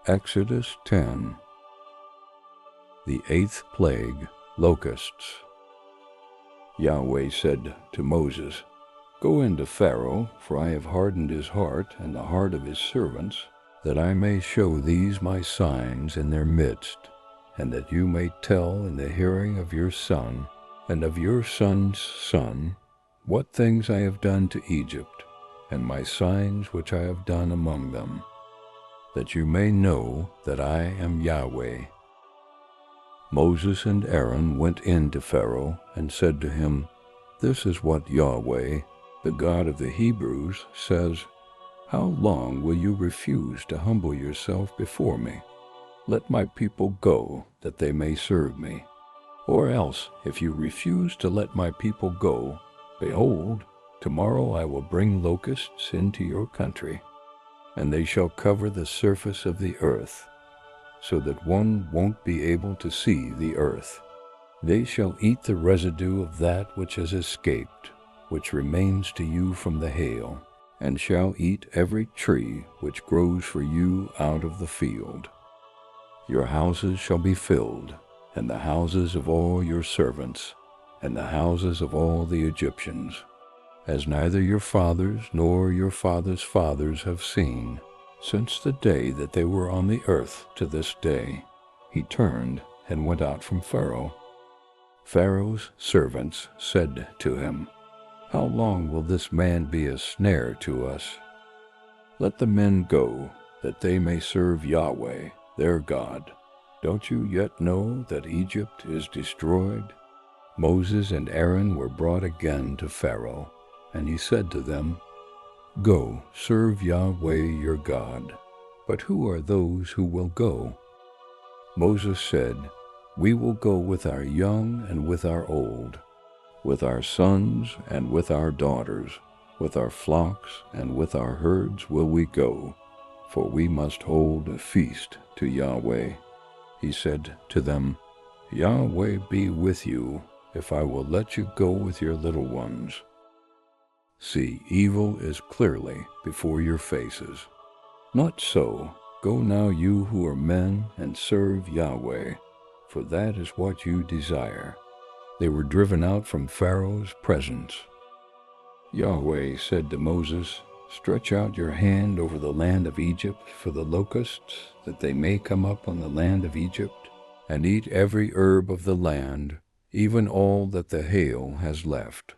Exodus 10. The eighth plague, locusts. Yahweh said to Moses, "Go into Pharaoh, for I have hardened his heart and the heart of his servants, that I may show these my signs in their midst, and that you may tell in the hearing of your son and of your son's son what things I have done to Egypt, and my signs which I have done among them, that you may know that I am Yahweh." Moses and Aaron went in to Pharaoh and said to him, "This is what Yahweh, the God of the Hebrews, says, How long will you refuse to humble yourself before me? Let my people go, that they may serve me. Or else, if you refuse to let my people go, behold, tomorrow I will bring locusts into your country, and they shall cover the surface of the earth, so that one won't be able to see the earth. They shall eat the residue of that which has escaped, which remains to you from the hail, and shall eat every tree which grows for you out of the field. Your houses shall be filled, and the houses of all your servants, and the houses of all the Egyptians, as neither your fathers nor your fathers' fathers have seen, since the day that they were on the earth to this day." He turned and went out from Pharaoh. Pharaoh's servants said to him, "How long will this man be a snare to us? Let the men go, that they may serve Yahweh, their God. Don't you yet know that Egypt is destroyed?" Moses and Aaron were brought again to Pharaoh, and he said to them, "Go, serve Yahweh your God. But who are those who will go?" Moses said, "We will go with our young and with our old, with our sons and with our daughters, with our flocks and with our herds will we go, for we must hold a feast to Yahweh." He said to them, "Yahweh be with you, if I will let you go with your little ones. See, evil is clearly before your faces. Not so. Go now, you who are men, and serve Yahweh, for that is what you desire." They were driven out from Pharaoh's presence. Yahweh said to Moses, "Stretch out your hand over the land of Egypt for the locusts, that they may come up on the land of Egypt, and eat every herb of the land, even all that the hail has left."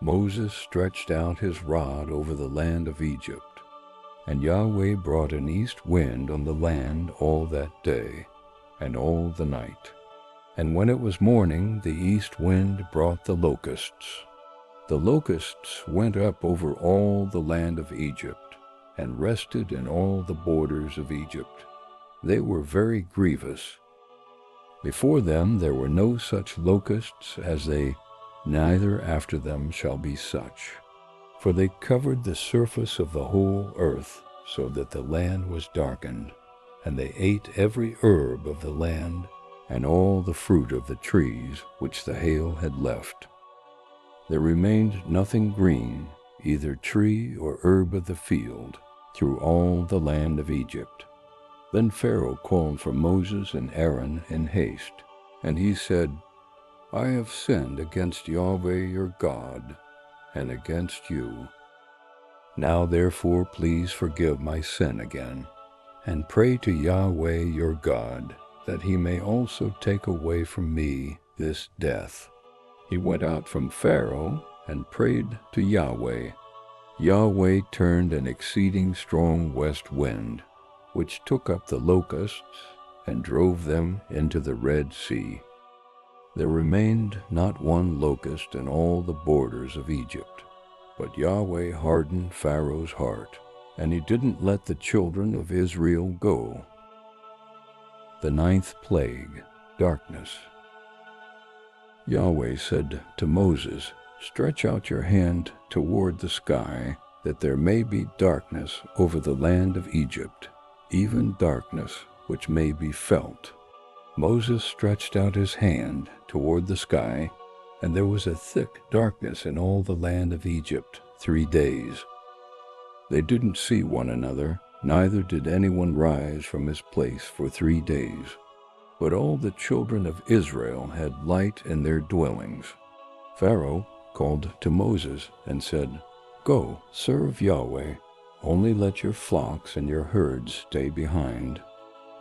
Moses stretched out his rod over the land of Egypt, and Yahweh brought an east wind on the land all that day, and all the night. And when it was morning, the east wind brought the locusts. The locusts went up over all the land of Egypt, and rested in all the borders of Egypt. They were very grievous. Before them there were no such locusts as they, neither after them shall be such. For they covered the surface of the whole earth, so that the land was darkened, and they ate every herb of the land, and all the fruit of the trees which the hail had left. There remained nothing green, either tree or herb of the field, through all the land of Egypt. Then Pharaoh called for Moses and Aaron in haste, and he said, "I have sinned against Yahweh your God, and against you. Now therefore please forgive my sin again, and pray to Yahweh your God, that he may also take away from me this death." He went out from Pharaoh and prayed to Yahweh. Yahweh turned an exceeding strong west wind, which took up the locusts and drove them into the Red Sea. There remained not one locust in all the borders of Egypt, but Yahweh hardened Pharaoh's heart, and he didn't let the children of Israel go. The ninth plague, darkness. Yahweh said to Moses, "Stretch out your hand toward the sky, that there may be darkness over the land of Egypt, even darkness which may be felt." Moses stretched out his hand toward the sky, and there was a thick darkness in all the land of Egypt 3 days. They didn't see one another, Neither did anyone rise from his place for 3 days. But all the children of Israel had light in their dwellings. Pharaoh called to Moses and said, "Go, serve Yahweh. Only let your flocks and your herds stay behind.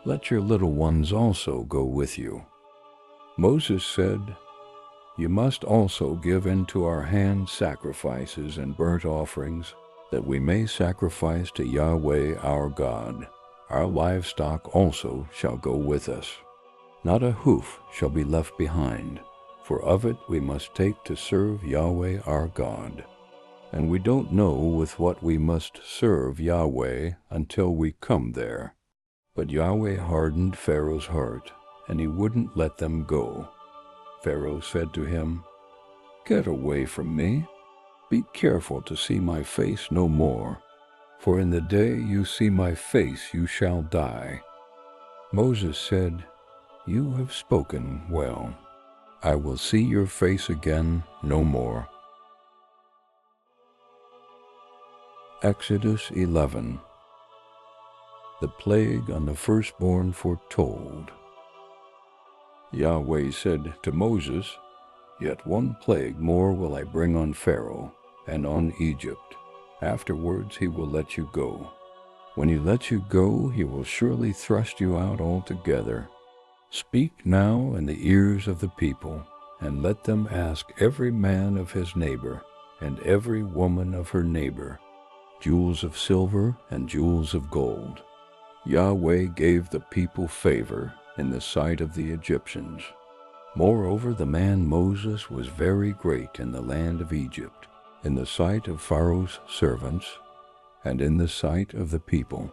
Let your little ones also go with you." Moses said, "You must also give into our hand sacrifices and burnt offerings, that we may sacrifice to Yahweh our God. Our livestock also shall go with us. Not a hoof shall be left behind, for of it we must take to serve Yahweh our God. And we don't know with what we must serve Yahweh until we come there." But Yahweh hardened Pharaoh's heart, and he wouldn't let them go. Pharaoh said to him, "Get away from me. Be careful to see my face no more, for in the day you see my face you shall die." Moses said, "You have spoken well. I will see your face again no more." Exodus 11. The plague on the firstborn foretold. Yahweh said to Moses, "Yet one plague more will I bring on Pharaoh and on Egypt. Afterwards he will let you go. When he lets you go, he will surely thrust you out altogether. Speak now in the ears of the people, and let them ask every man of his neighbor, and every woman of her neighbor, jewels of silver and jewels of gold." Yahweh gave the people favor in the sight of the Egyptians. Moreover, the man Moses was very great in the land of Egypt, in the sight of Pharaoh's servants, and in the sight of the people.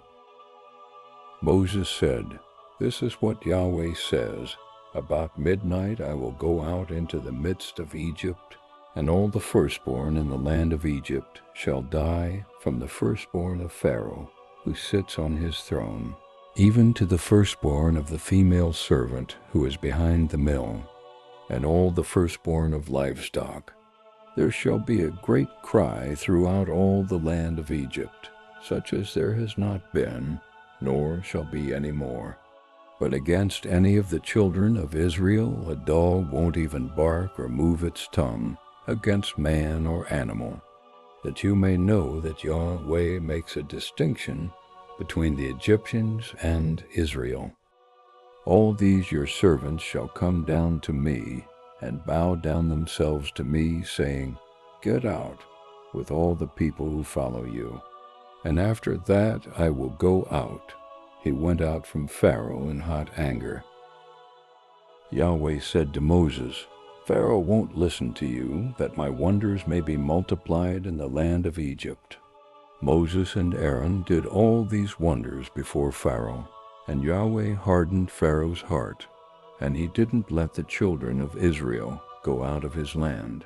Moses said, "This is what Yahweh says, about midnight I will go out into the midst of Egypt, and all the firstborn in the land of Egypt shall die, from the firstborn of Pharaoh, who sits on his throne, even to the firstborn of the female servant who is behind the mill, and all the firstborn of livestock. There shall be a great cry throughout all the land of Egypt, such as there has not been, nor shall be any more. But against any of the children of Israel a dog won't even bark or move its tongue, against man or animal, that you may know that Yahweh makes a distinction between the Egyptians and Israel. All these your servants shall come down to me, and bow down themselves to me, saying, 'Get out,' with all the people who follow you. And after that I will go out." He went out from Pharaoh in hot anger. Yahweh said to Moses, "Pharaoh won't listen to you, that my wonders may be multiplied in the land of Egypt." Moses and Aaron did all these wonders before Pharaoh, and Yahweh hardened Pharaoh's heart, and he didn't let the children of Israel go out of his land.